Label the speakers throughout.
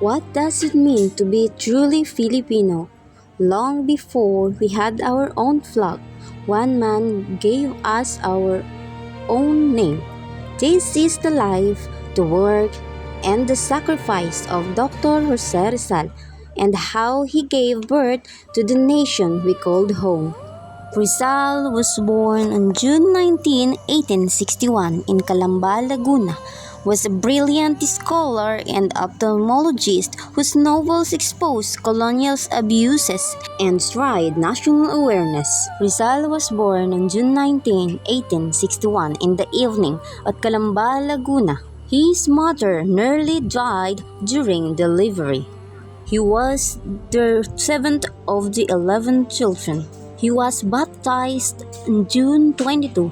Speaker 1: What does it mean to be truly Filipino? Long before we had our own flag, one man gave us our own name. This is the life, the work, and the sacrifice of Dr. Jose Rizal and how he gave birth to the nation we called home. Rizal was born on June 19, 1861 in Calamba, Laguna, was a brilliant scholar and ophthalmologist whose novels exposed colonial abuses and tried national awareness. Rizal was born on June 19, 1861 in the evening at Calamba, Laguna. His mother nearly died during delivery. He was the seventh of the 11 children. He was baptized on June 22,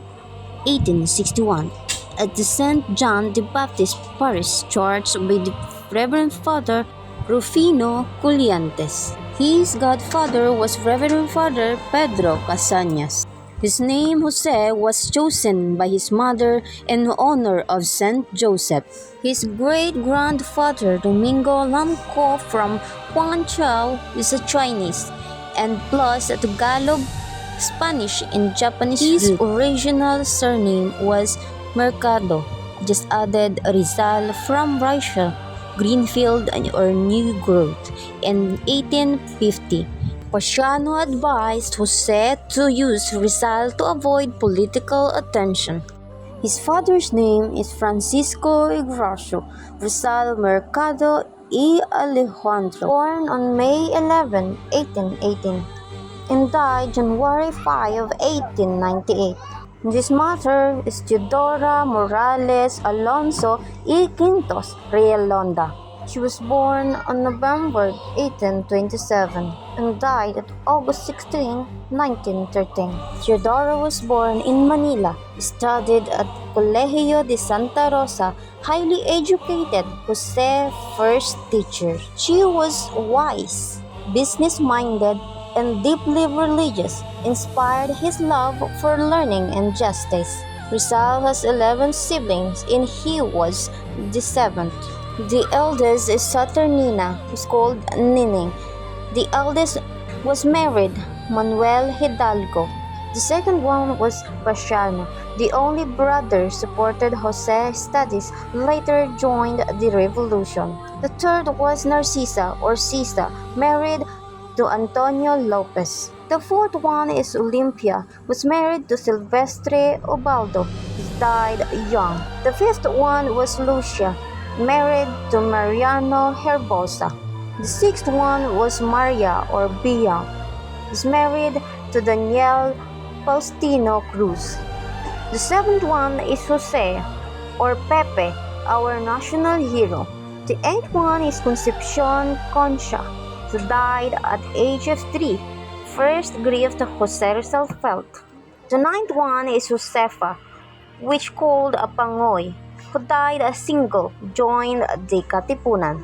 Speaker 1: 1861 at the St. John the Baptist Parish Church by the Reverend Father Rufino Culliantes. His godfather was Reverend Father Pedro Casañas. His name Jose was chosen by his mother in honor of Saint Joseph. His great-grandfather Domingo Lamco from Huangchao is a Chinese and plus a Tagalog, Spanish, and Japanese. His original surname was Mercado, just added Rizal from Russia, Greenfield or New Growth in 1850. Pasiano advised Jose to use Rizal to avoid political attention. His father's name is Francisco Ignacio Rizal Mercado y Alejandro, born on May 11, 1818, and died January 5, 1898. His mother is Teodora Morales Alonso y Quintos Realonda. She was born on November 1827 and died at August 16, 1913. Teodora was born in Manila, studied at Colegio de Santa Rosa, highly educated, Jose first teacher. She was wise, business-minded, and deeply religious, inspired his love for learning and justice. Rizal has 11 siblings and he was the seventh. The eldest is Saturnina, who's called Nining. The eldest was married, Manuel Hidalgo. The second one was Pasiano. The only brother supported Jose's studies, later joined the revolution. The third was Narcisa or Sisa, married to Antonio Lopez. The fourth one is Olympia, was married to Silvestre Ubaldo. He died young. The fifth one was Lucia, married to Mariano Herbosa. The sixth one was Maria or Bia, is married to Daniel Faustino Cruz. The seventh one is Jose or Pepe, our national hero. The eighth one is Concepcion Concha, who died at age of 3, first grief that Jose Rizal felt. The ninth one is Josefa, which called a Pangoy, who died as single, joined the Katipunan.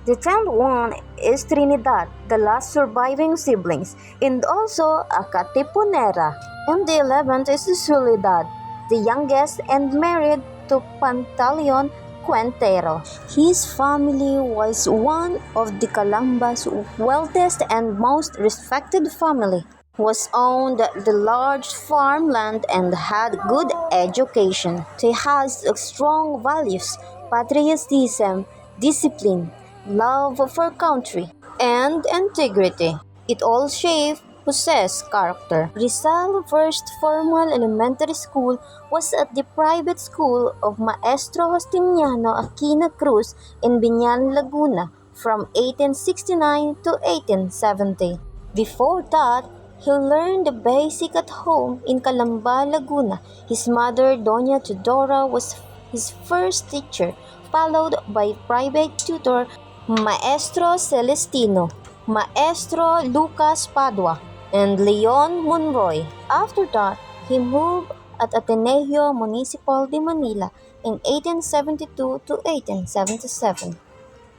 Speaker 1: The 10th one is Trinidad, the last surviving siblings, and also a Katipunera. And the 11th is Soledad, the youngest and married to Pantaleon Cuentero. His family was one of the Calamba's wealthiest and most respected family, was owned the large farmland and had good education. He has strong values, patriotism, discipline, love for country, and integrity. It all shaped Jose's character. Rizal's first formal elementary school was at the private school of Maestro Justiniano Aquino Cruz in Biñan, Laguna from 1869 to 1870. Before that, he learned the basic at home in Calamba, Laguna. His mother, Doña Teodora, was his first teacher, followed by private tutor Maestro Celestino, Maestro Lucas Padua, and Leon Monroy. After that, he moved at Ateneo Municipal de Manila in 1872 to 1877.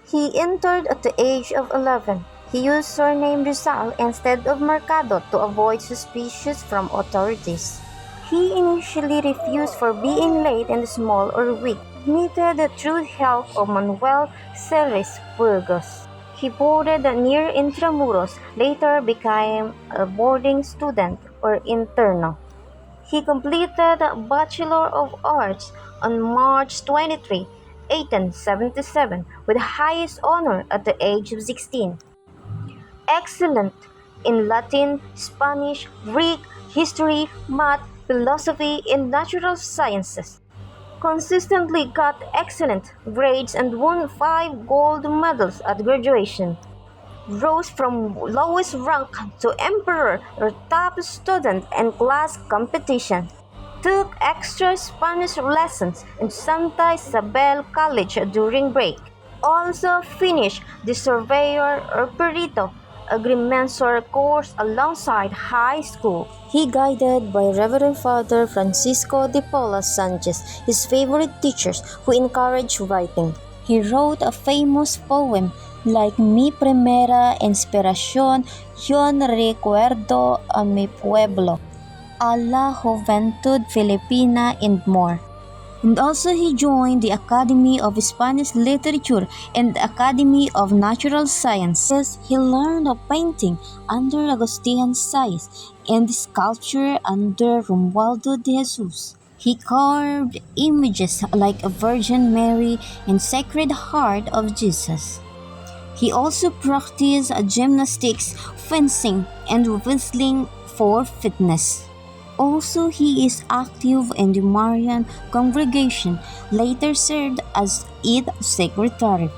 Speaker 1: He entered at the age of 11. He used surname Rizal instead of Mercado to avoid suspicions from authorities. He initially refused for being late and small or weak.
Speaker 2: admitted through help of Manuel Ceres Burgos. He boarded near Intramuros, later became a boarding student or interno. He completed a Bachelor of Arts on March 23, 1877, with highest honor at the age of 16. Excellent in Latin, Spanish, Greek, history, math, philosophy, and natural sciences. Consistently got excellent grades and won 5 gold medals at graduation. Rose from lowest rank to emperor or top student in class competition. Took extra Spanish lessons in Santa Isabel College during break. Also finished the surveyor or perito agrimensor course alongside high school. He guided by Reverend Father Francisco de Paula Sanchez, his favorite teachers who encouraged writing. He wrote a famous poem like Mi primera inspiración, yo recuerdo a mi pueblo, a la juventud filipina and more. And also he joined the Academy of Spanish Literature and the Academy of Natural Sciences. He learned of painting under Agustin Sayas and sculpture under Romualdo de Jesus. He carved images like a Virgin Mary and Sacred Heart of Jesus. He also practiced gymnastics, fencing, and wrestling for fitness. Also, he is active in the Marian congregation, later served as its secretary.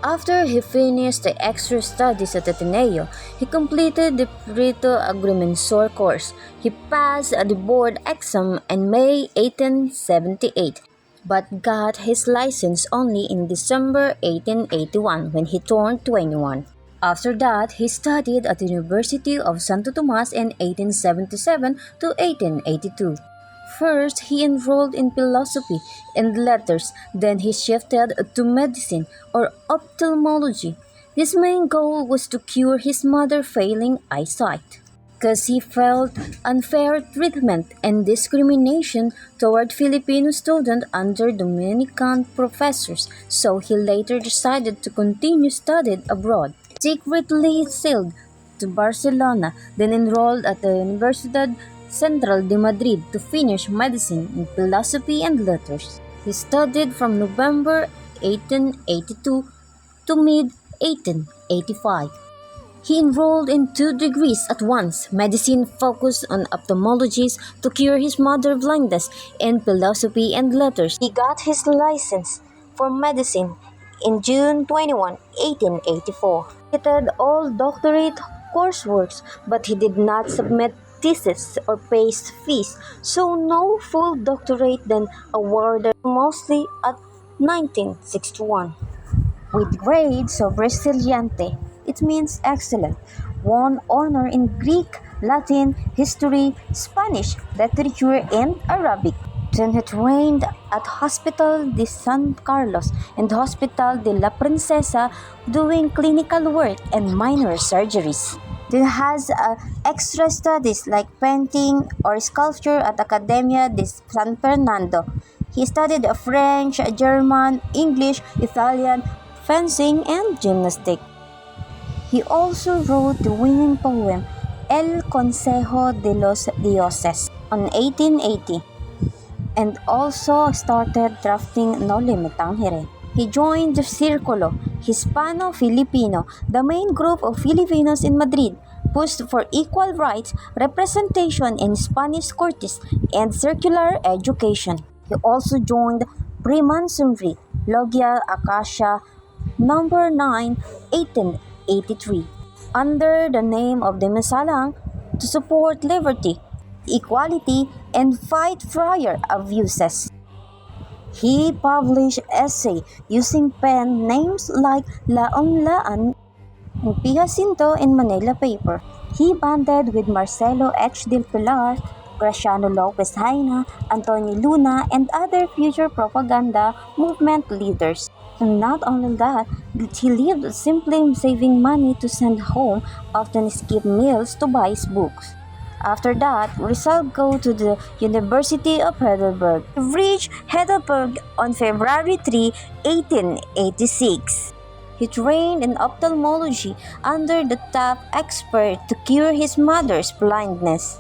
Speaker 2: After he finished the extra studies at Ateneo, he completed the Perito Agrimensor course. He passed the board exam in May 1878, but got his license only in December 1881 when he turned 21. After that, he studied at the University of Santo Tomas in 1877 to 1882. First, he enrolled in philosophy and letters, then he shifted to medicine or ophthalmology. His main goal was to cure his mother failing eyesight, because he felt unfair treatment and discrimination toward Filipino students under Dominican professors, so he later decided to continue studied abroad. Secretly sailed to Barcelona, then enrolled at the Universidad Central de Madrid to finish medicine in philosophy and letters. He studied from November 1882 to mid-1885. He enrolled in 2 degrees at once, medicine focused on ophthalmology to cure his mother's blindness, and philosophy and letters. He got his license for medicine in June 21, 1884. He completed all doctorate coursework, but he did not submit thesis or pay fees, so no full doctorate then awarded mostly at 1961. With grades of Resiliente, it means excellent, won honor in Greek, Latin, history, Spanish, literature, and Arabic. Then he trained at Hospital de San Carlos and Hospital de la Princesa doing clinical work and minor surgeries. Then has extra studies like painting or sculpture at Academia de San Fernando. He studied French, German, English, Italian, fencing, and gymnastics. He also wrote the winning poem El Consejo de los Dioses on 1880 and also started drafting No Limitang Hire. He joined the Círculo Hispano-Filipino, the main group of Filipinos in Madrid, pushed for equal rights, representation in Spanish courts, and circular education. He also joined Freemasonry, Logia Acacia number 9, 1883, under the name of the Masalang to support liberty, equality, and fight prior abuses. He published essays using pen names like Laon-Laan and Pijacinto in Manila paper. He banded with Marcelo H. del Pilar, Graciano Lopez Haina, Antonio Luna, and other future propaganda movement leaders. And not only that, but he lived simply saving money to send home, often skipped meals to buy his books. After that, Rizal go to the University of Heidelberg. He reached Heidelberg on February 3, 1886. He trained in ophthalmology under the top expert to cure his mother's blindness.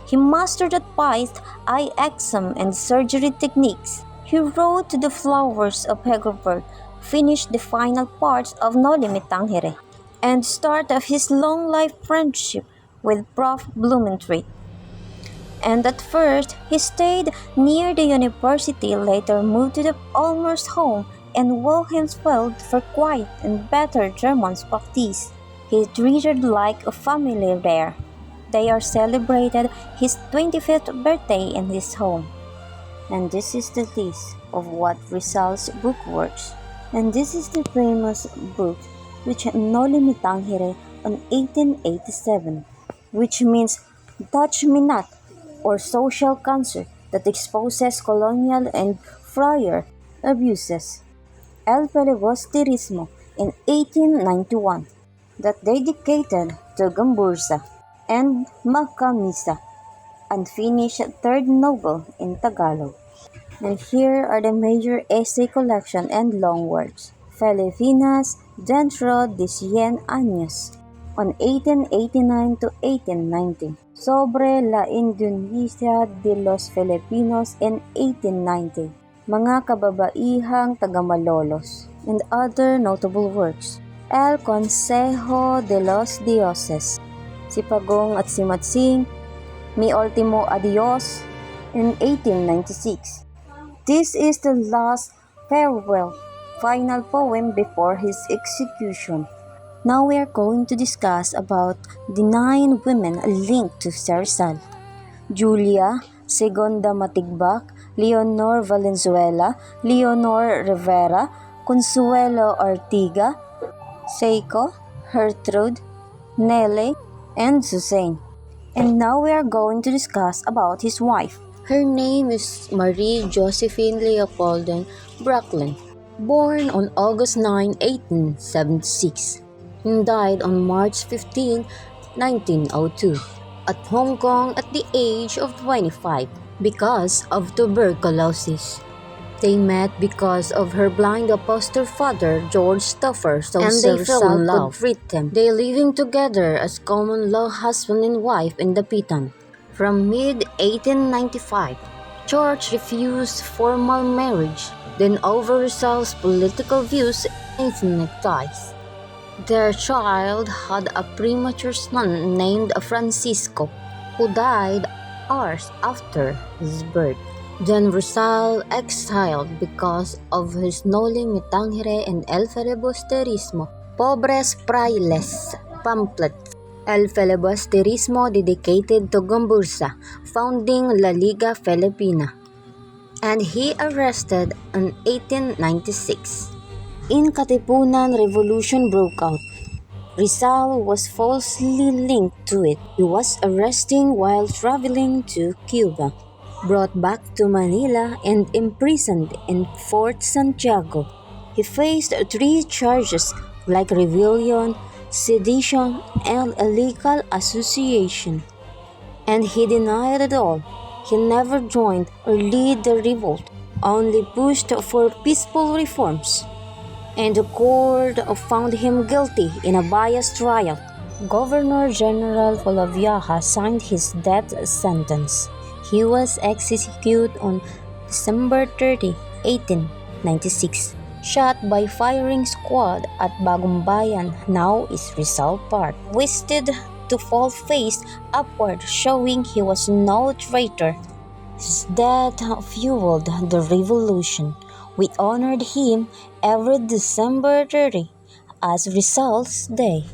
Speaker 2: He mastered advised eye exam and surgery techniques. He wrote to the flowers of Heidelberg, finished the final parts of Noli Me Tangere, and start of his long life friendship with Prof. Blumentritt. And at first, he stayed near the university, later moved to the Ulmer's home and Wilhelmsfeld for quiet and better German practice. He is treated like a family there. They are celebrated his 25th birthday in his home. And this is the list of what Rizal's book works. And this is the famous book which Noli Me Tangere on 1887, which means Touch Me Not, or social cancer that exposes colonial and friar abuses. El Filibusterismo in 1891, that dedicated to Gambursa and Macamisa, unfinished third novel in Tagalog. And here are the major essay collection and long works. Filipinas dentro de 100 años on 1889 to 1890. Sobre la Indonesia de los Filipinos in 1890. Mga kababaihang taga-Malolos. And other notable works. El Consejo de los Dioses. Si Pagong at si Matsing, Mi Ultimo Adios in 1896. This is the last farewell, final poem before his execution. Now we are going to discuss about the 9 women linked to Rizal. Julia, Segunda Matigbak, Leonor Valenzuela, Leonor Rivera, Consuelo Ortiga, Seiko, Gertrude, Nele, and Suzanne. And now we are going to discuss about his wife.
Speaker 1: Her name is Marie Josephine Leopoldine Bracklin, born on August 9, 1876, and died on March 15, 1902, at Hong Kong at the age of 25 because of tuberculosis. They met because of her blind foster father, George Stoffer, and they fell in love. They living together as common law husband and wife in the Pitan. From mid-1895, George refused formal marriage, then over Rizal's political views and ethnic ties. Their child had a premature son named Francisco, who died hours after his birth. Then Rizal exiled because of his Noli Me Tangere and El Filibusterismo, Pobres Frailes pamphlets. El Filibusterismo dedicated to Gambursa, founding La Liga Filipina, and he arrested in 1896. In Katipunan, revolution broke out. Rizal was falsely linked to it. He was arrested while traveling to Cuba, brought back to Manila, and imprisoned in Fort Santiago. He faced 3 charges like rebellion, sedition, and illegal association. And he denied it all. He never joined or led the revolt, only pushed for peaceful reforms. And the court found him guilty in a biased trial. Governor General Polavieja signed his death sentence. He was executed on December 30, 1896. Shot by firing squad at Bagumbayan, now is Rizal Park. Twisted to fall face upward, showing he was no traitor. His death fueled the revolution. We honored him every December 30 as Rizal's Day.